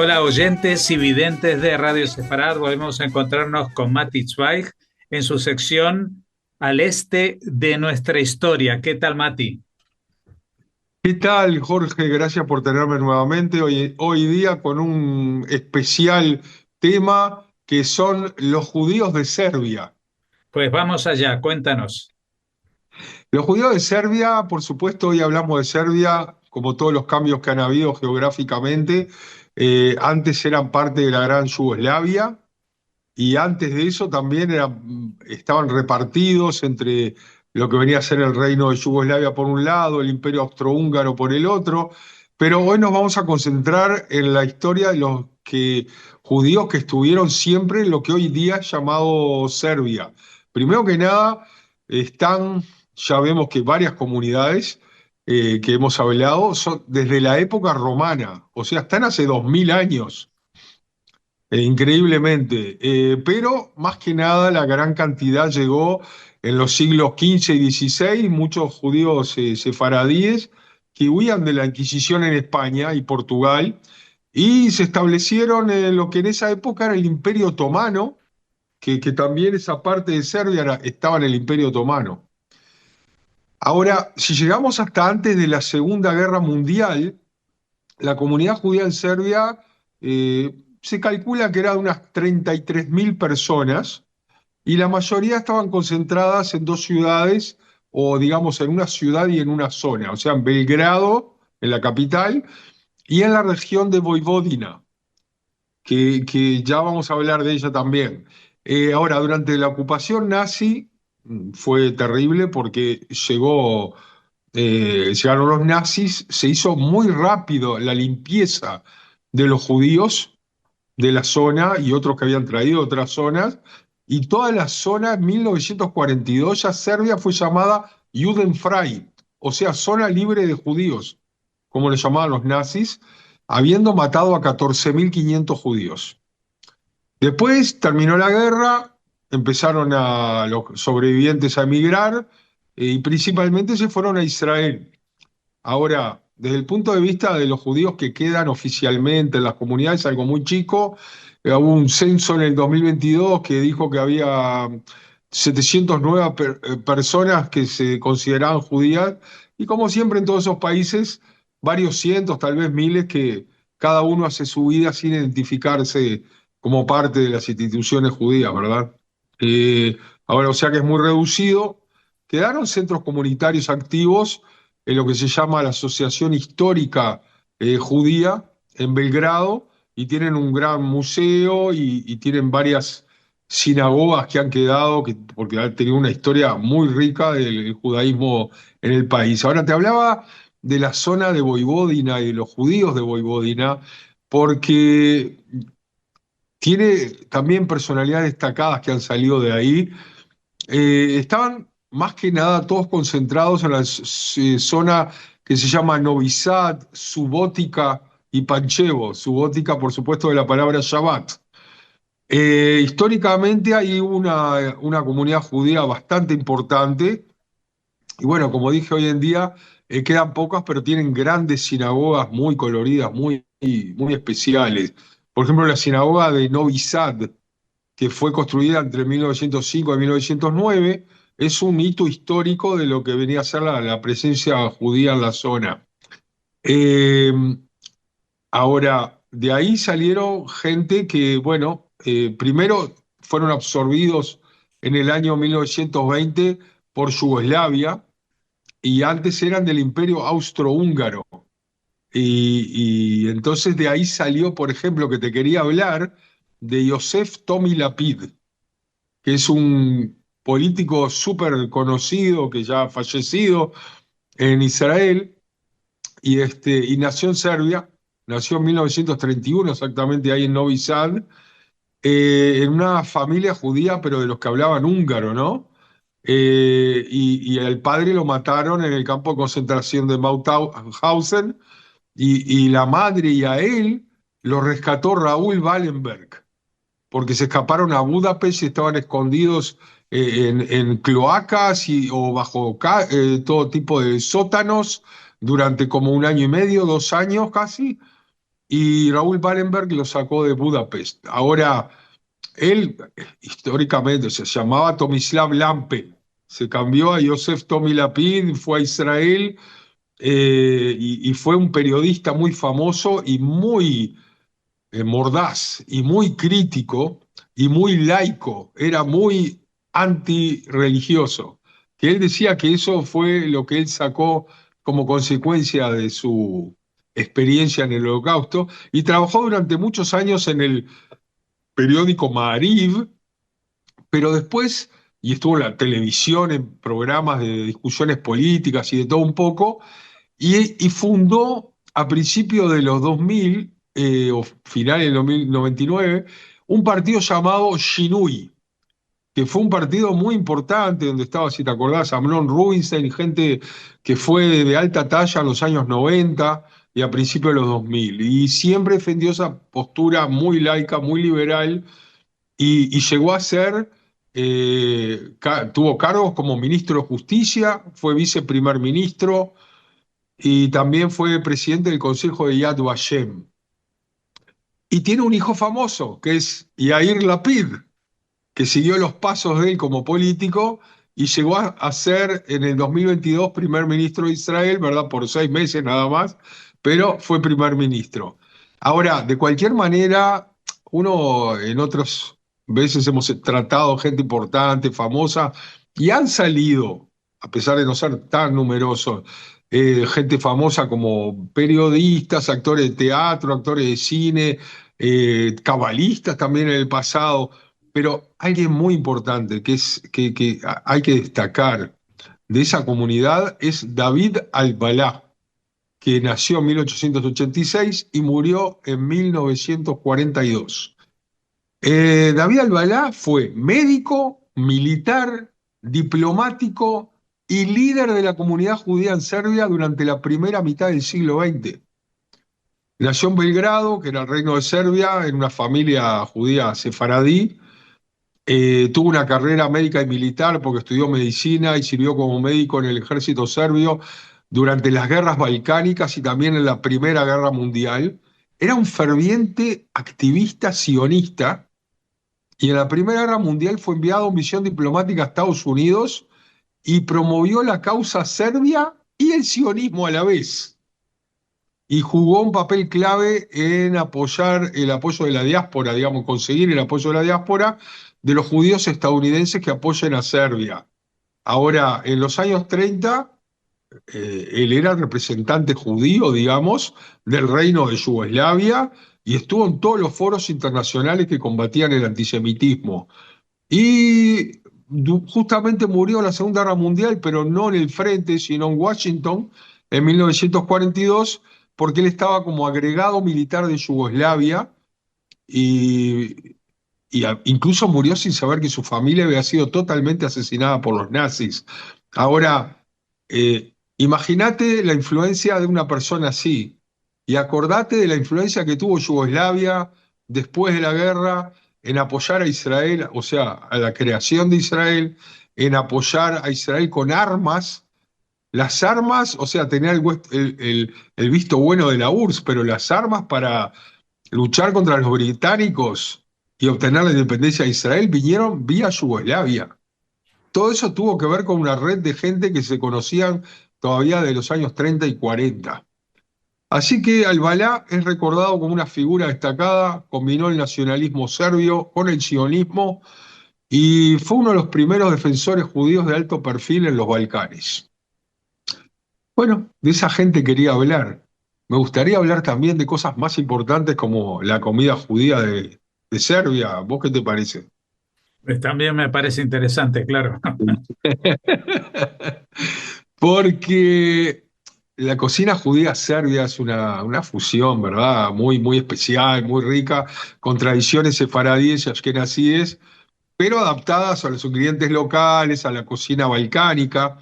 Hola oyentes y videntes de Radio Sefarad, volvemos a encontrarnos con Mati Zweig en su sección Al Este de Nuestra Historia. ¿Qué tal, Mati? ¿Qué tal, Jorge? Gracias por tenerme nuevamente hoy día con un especial tema que son los judíos de Serbia. Pues vamos allá, cuéntanos. Los judíos de Serbia, por supuesto, hoy hablamos de Serbia, como todos los cambios que han habido geográficamente. Antes eran parte de la gran Yugoslavia y antes de eso también estaban repartidos entre lo que venía a ser el reino de Yugoslavia por un lado, el imperio austrohúngaro por el otro, pero hoy nos vamos a concentrar en la historia de los judíos que estuvieron siempre en lo que hoy día es llamado Serbia. Primero que nada, ya vemos que varias comunidades que hemos hablado son desde la época romana, o sea, están hace 2000 años. Increíblemente, pero más que nada la gran cantidad llegó en los siglos XV y XVI, muchos judíos sefaradíes que huían de la Inquisición en España y Portugal y se establecieron en lo que en esa época era el Imperio Otomano, que también esa parte de Serbia estaba en el Imperio Otomano. Ahora, si llegamos hasta antes de la Segunda Guerra Mundial, la comunidad judía en Serbia se calcula que era de unas 33.000 personas y la mayoría estaban concentradas en dos ciudades o digamos en una ciudad y en una zona, o sea, en Belgrado, en la capital, y en la región de Voivodina, que ya vamos a hablar de ella también. Ahora, durante la ocupación nazi fue terrible porque llegaron los nazis, se hizo muy rápido la limpieza de los judíos de la zona y otros que habían traído de otras zonas, y toda la zona en 1942 ya Serbia fue llamada Judenfrei, o sea, zona libre de judíos, como le llamaban los nazis, habiendo matado a 14.500 judíos. Después terminó la guerra, empezaron los sobrevivientes a emigrar y principalmente se fueron a Israel. Ahora, desde el punto de vista de los judíos que quedan oficialmente en las comunidades, algo muy chico, hubo un censo en el 2022 que dijo que había 709 personas que se consideraban judías, y como siempre en todos esos países, varios cientos, tal vez miles, que cada uno hace su vida sin identificarse como parte de las instituciones judías, ¿verdad? Eh, Ahora, o sea que es muy reducido. Quedaron centros comunitarios activos en lo que se llama la Asociación Histórica Judía en Belgrado, y tienen un gran museo y tienen varias sinagogas que han quedado, porque han tenido una historia muy rica del judaísmo en el país. Ahora te hablaba de la zona de Voivodina y de los judíos de Voivodina, porque tiene también personalidades destacadas que han salido de ahí. Estaban más que nada todos concentrados en la zona que se llama Novi Sad, Subotica y Pančevo. Subotica, por supuesto, de la palabra Shabbat. Históricamente hay una comunidad judía bastante importante, y bueno, como dije, hoy en día quedan pocas, pero tienen grandes sinagogas muy coloridas, muy especiales. Por ejemplo, la sinagoga de Novi Sad, que fue construida entre 1905 y 1909, es un hito histórico de lo que venía a ser la presencia judía en la zona. Eh, Ahora, de ahí salieron gente que, bueno, primero fueron absorbidos en el año 1920 por Yugoslavia, y antes eran del Imperio Austrohúngaro. Y entonces de ahí salió, por ejemplo, que te quería hablar de Yosef Tomi Lapid, que es un político súper conocido, que ya ha fallecido en Israel, y nació en Serbia, nació en 1931, exactamente ahí en Novi Sad, en una familia judía, pero de los que hablaban húngaro, ¿no? Y el padre lo mataron en el campo de concentración de Mauthausen, y la madre y a él lo rescató Raúl Wallenberg, porque se escaparon a Budapest y estaban escondidos en cloacas o bajo todo tipo de sótanos durante como un año y medio, 2 años casi, y Raúl Wallenberg lo sacó de Budapest. Ahora, él históricamente se llamaba Tomislav Lampe, se cambió a Yosef Tomi Lapid, fue a Israel y fue un periodista muy famoso y muy mordaz y muy crítico y muy laico, era muy antirreligioso, que él decía que eso fue lo que él sacó como consecuencia de su experiencia en el Holocausto y trabajó durante muchos años en el periódico Maariv, pero después, y estuvo en la televisión, en programas de discusiones políticas y de todo un poco, y fundó a principios de los 2000, o finales del 2099, un partido llamado Shinui, que fue un partido muy importante, donde estaba, si te acordás, Amnon Rubinstein, gente que fue de alta talla en los años 90 y a principios de los 2000. Y siempre defendió esa postura muy laica, muy liberal, y llegó a ser, tuvo cargos como ministro de Justicia, fue viceprimer ministro y también fue presidente del Consejo de Yad Vashem. Y tiene un hijo famoso, que es Yair Lapid, que siguió los pasos de él como político y llegó a ser en el 2022 primer ministro de Israel, ¿verdad? Por 6 meses nada más, pero fue primer ministro. Ahora, de cualquier manera, uno en otras veces hemos tratado gente importante, famosa, y han salido, a pesar de no ser tan numerosos, gente famosa como periodistas, actores de teatro, actores de cine, cabalistas también en el pasado, pero alguien muy importante que hay que destacar de esa comunidad es David Al-Balá, que nació en 1886 y murió en 1942. David Al-Balá fue médico, militar, diplomático y líder de la comunidad judía en Serbia durante la primera mitad del siglo XX. Nació en Belgrado, que era el reino de Serbia, en una familia judía sefaradí. Tuvo una carrera médica y militar porque estudió medicina y sirvió como médico en el ejército serbio durante las guerras balcánicas y también en la Primera Guerra Mundial. Era un ferviente activista sionista y en la Primera Guerra Mundial fue enviado en misión diplomática a Estados Unidos y promovió la causa serbia y el sionismo a la vez. Y jugó un papel clave en apoyar el apoyo de la diáspora, digamos, conseguir el apoyo de la diáspora de los judíos estadounidenses que apoyen a Serbia. Ahora, en los años 30, él era representante judío, digamos, del reino de Yugoslavia y estuvo en todos los foros internacionales que combatían el antisemitismo. Y justamente murió en la Segunda Guerra Mundial, pero no en el frente, sino en Washington, en 1942, porque él estaba como agregado militar de Yugoslavia y, incluso murió sin saber que su familia había sido totalmente asesinada por los nazis. Ahora, imagínate la influencia de una persona así y acordate de la influencia que tuvo Yugoslavia después de la guerra en apoyar a Israel, o sea, a la creación de Israel, en apoyar a Israel con armas. Las armas, o sea, tener el visto bueno de la URSS, pero las armas para luchar contra los británicos y obtener la independencia de Israel vinieron vía Yugoslavia. Todo eso tuvo que ver con una red de gente que se conocían todavía de los años 30 y 40. Así que Al-Balá es recordado como una figura destacada, combinó el nacionalismo serbio con el sionismo y fue uno de los primeros defensores judíos de alto perfil en los Balcanes. Bueno, de esa gente quería hablar. Me gustaría hablar también de cosas más importantes como la comida judía de Serbia. ¿Vos qué te parece? Pues también me parece interesante, claro. Porque la cocina judía serbia es una fusión, ¿verdad? Muy, muy especial, muy rica, con tradiciones sefaradíes y ashkenazíes, pero adaptadas a los ingredientes locales, a la cocina balcánica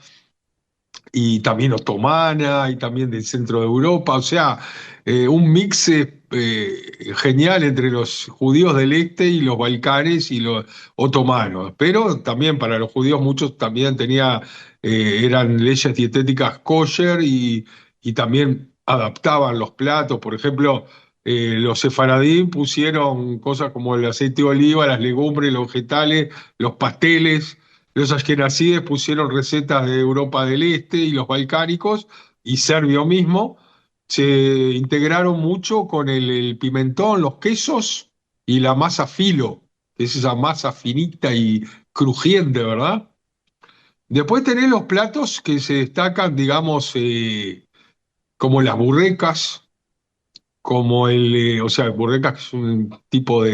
y también otomana y también del centro de Europa, o sea, un mix genial entre los judíos del este y los balcanes y los otomanos, pero también para los judíos muchos también eran leyes dietéticas kosher y también adaptaban los platos, por ejemplo. Los sefaradí pusieron cosas como el aceite de oliva, las legumbres, los vegetales, los pasteles. Los askenazíes pusieron recetas de Europa del Este y los balcánicos, y Serbio mismo. Se integraron mucho con el pimentón, los quesos y la masa filo, que es esa masa finita y crujiente, ¿verdad? Después tenés los platos que se destacan, digamos, como las burrecas, como o sea, burrecas que es un tipo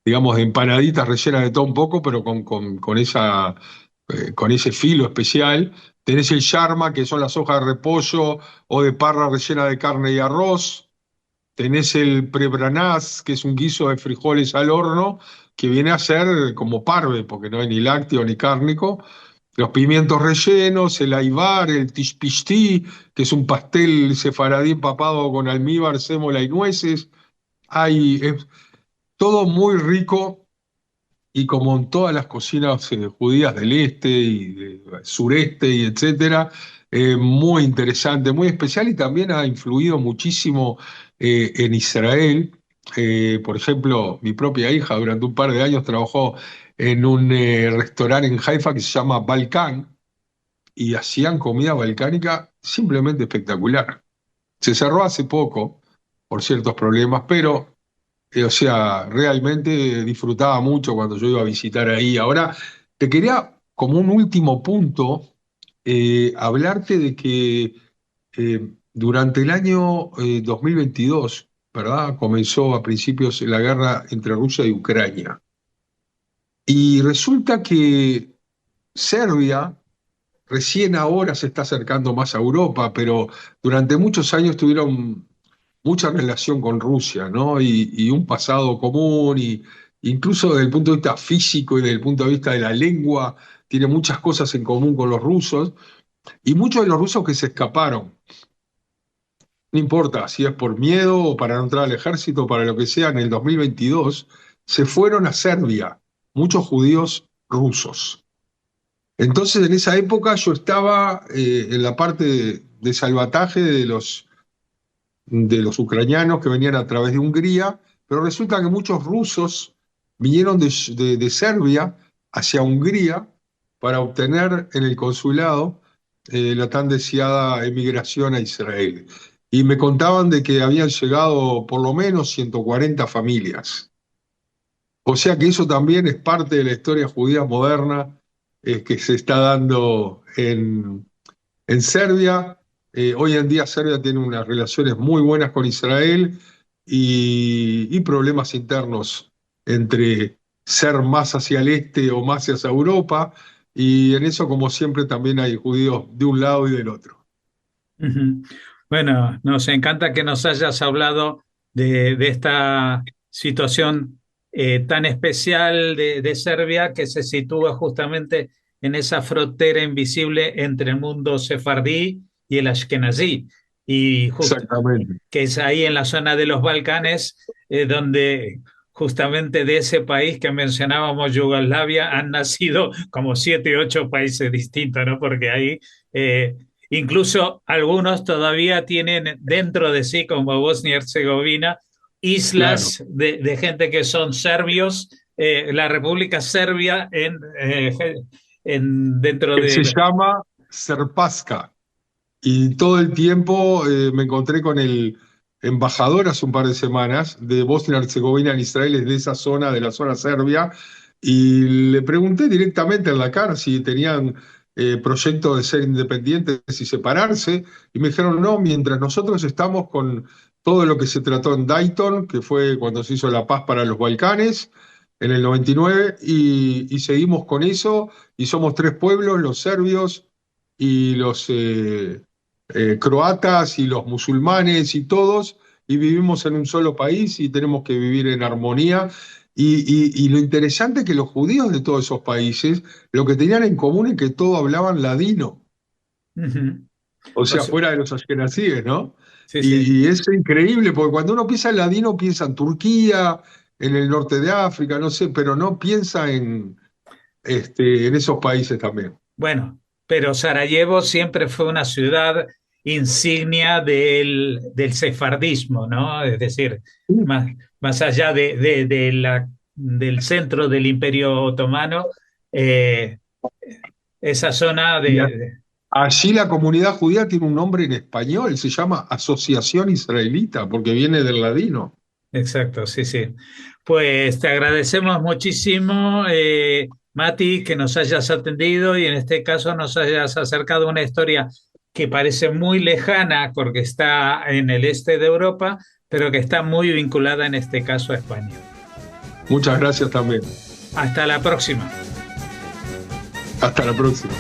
digamos, de empanaditas rellenas de todo un poco, pero con ese filo especial. Tenés el yarma, que son las hojas de repollo o de parra rellena de carne y arroz. Tenés el prebranás, que es un guiso de frijoles al horno, que viene a ser como parve, porque no es ni lácteo ni cárnico. Los pimientos rellenos, el ayvar, el tishpishti, que es un pastel sefaradí empapado con almíbar, sémola y nueces. Es todo muy rico, y como en todas las cocinas judías del este y del sureste y etcétera, muy interesante, muy especial, y también ha influido muchísimo en Israel. Por ejemplo, mi propia hija durante un par de años trabajó en un restaurante en Haifa que se llama Balkan, y hacían comida balcánica simplemente espectacular. Se cerró hace poco por ciertos problemas, pero, o sea, realmente disfrutaba mucho cuando yo iba a visitar ahí. Ahora, te quería, como un último punto, hablarte de que durante el año 2022, ¿verdad? Comenzó a principios la guerra entre Rusia y Ucrania. Y resulta que Serbia recién ahora se está acercando más a Europa, pero durante muchos años tuvieron mucha relación con Rusia, ¿no? Y un pasado común, y incluso desde el punto de vista físico y desde el punto de vista de la lengua, tiene muchas cosas en común con los rusos, y muchos de los rusos que se escaparon, no importa si es por miedo o para no entrar al ejército o para lo que sea, en el 2022 se fueron a Serbia, muchos judíos rusos. Entonces, en esa época yo estaba en la parte de salvataje de los ucranianos que venían a través de Hungría, pero resulta que muchos rusos vinieron de Serbia hacia Hungría para obtener en el consulado la tan deseada emigración a Israel. Y me contaban de que habían llegado por lo menos 140 familias. O sea que eso también es parte de la historia judía moderna, que se está dando en Serbia. Hoy en día Serbia tiene unas relaciones muy buenas con Israel, y problemas internos entre ser más hacia el este o más hacia Europa, y en eso, como siempre, también hay judíos de un lado y del otro. Ujú. Bueno, nos encanta que nos hayas hablado de esta situación tan especial de Serbia, que se sitúa justamente en esa frontera invisible entre el mundo sefardí y el ashkenazí, y Exactamente. que es ahí en la zona de los Balcanes, donde justamente de ese país que mencionábamos, Yugoslavia, han nacido como 7 u 8 países distintos, ¿no? Porque ahí incluso algunos todavía tienen dentro de sí, como Bosnia y Herzegovina, Claro. islas de gente que son serbios, la República Serbia dentro Que se de... llama Serpaska. Y todo el tiempo me encontré con el embajador hace un par de semanas de Bosnia y Herzegovina en Israel, es de esa zona, de la zona serbia, y le pregunté directamente en la cara si tenían proyecto de ser independientes y separarse, y me dijeron no, mientras nosotros estamos con todo lo que se trató en Dayton, que fue cuando se hizo la paz para los Balcanes en el 99, y seguimos con eso, y somos tres pueblos, los serbios y los croatas y los musulmanes y todos, y vivimos en un solo país y tenemos que vivir en armonía. Y lo interesante es que los judíos de todos esos países lo que tenían en común es que todos hablaban ladino, Ujú. o O sea, sea, fuera de los askenazíes, ¿no? sí, sí. Y es increíble, porque cuando uno piensa en ladino, piensa en Turquía, en el norte de África, no sé, pero no piensa en esos países también. Bueno, pero Sarajevo siempre fue una ciudad insignia del sefardismo, ¿no? Es decir, Sí. más, más allá del centro del Imperio Otomano, eh, esa zona Y de. allí la comunidad judía tiene un nombre en español, se llama Asociación Israelita, porque viene del ladino. Exacto, sí, sí. Pues te agradecemos muchísimo, Mati, que nos hayas atendido y en este caso nos hayas acercado a una historia que parece muy lejana porque está en el este de Europa, pero que está muy vinculada en este caso a España. Muchas gracias también. Hasta la próxima. Hasta la próxima.